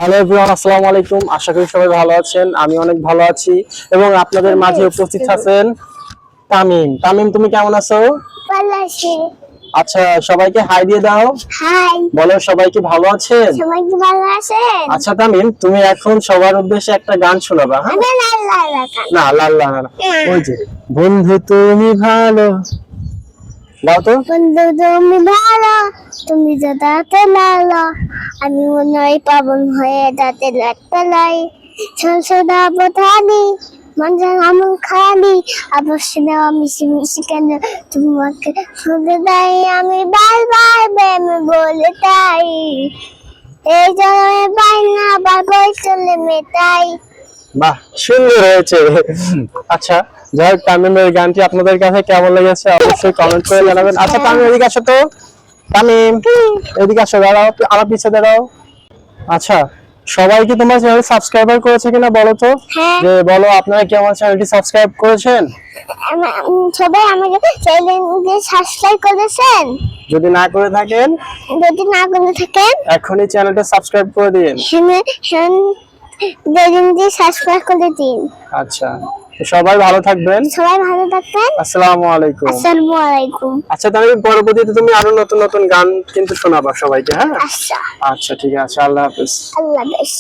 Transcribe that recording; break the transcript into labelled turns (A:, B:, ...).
A: Hello everyone, আসসালামু আলাইকুম। আশা করি সবাই ভালো আছেন। আমি অনেক ভালো আছি এবং আপনাদের মাঝে উপস্থিত আছেন তামিম। তামিম, তুমি কেমন আছো?
B: ভালো আছি।
A: আচ্ছা, সবাইকে হাই দিয়ে দাও।
B: হাই।
A: বলো সবাইকে ভালো আছেন?
B: সবাই কি ভালো আছেন?
A: আচ্ছা তামিম, তুমি এখন সবার উদ্দেশ্যে একটা গান শোনাবা। হ্যাঁ,
B: আমি লাল লাল গান।
A: না লাল লাল না, ওই যে বন্ধু তুমি ভালো, গাও তো।
B: বন্ধু তুমি ভালো, তুমি তো তাতে লালো, আমি মনে হয় পাবন হয়ে তাতে লাটপালাই, ছলছদা বোধানি মঞ্জা আমন খালি, অবশ্যই নেওয়া মিশি মিশি কেন তোমাকে শুনতে দেয়, আমি বারবার প্রেমে বলে তাই, এই জন্মে পাই না বারবার চলে মেটাই।
A: বাহ, সুন্দর হয়েছে। আচ্ছা, যাই হোক, তামিমের গানটি আপনাদের কাছে কেমন লেগেছে অবশ্যই কমেন্ট করে জানাবেন। আচ্ছা তামিম, এদিকে আসো তো। তামিম, এদিকে আসো, দাঁড়াও, আমার পিছে দাঁড়াও। আচ্ছা, সবাই কি তোমার চ্যানেল সাবস্ক্রাইবার করেছে কিনা বলো তো?
B: হ্যাঁ।
A: যে বলো, আপনারা কি আমার চ্যানেলটি সাবস্ক্রাইব করেছেন?
B: সবাই আমাকে চ্যানেলকে সাবস্ক্রাইব করেছেন?
A: যদি না করে থাকেন,
B: যদি না করে থাকেন
A: এখনই চ্যানেলটা সাবস্ক্রাইব করে দিন।
B: চ্যানেলটি সাবস্ক্রাইব করে দিন।
A: আচ্ছা, তো সবাই ভালো থাকবেন।
B: সবাই ভালো থাকবেন।
A: আসসালামু আলাইকুম।
B: আসসালামু আলাইকুম।
A: আচ্ছা, তাহলে পরবর্তীতে তুমি আরো নতুন নতুন গান কিন্তু শোনাবা সবাইকে। হ্যাঁ,
B: আচ্ছা।
A: আচ্ছা ঠিক আছে, আল্লাহ হাফেজ।
B: আল্লাহ হাফেজ।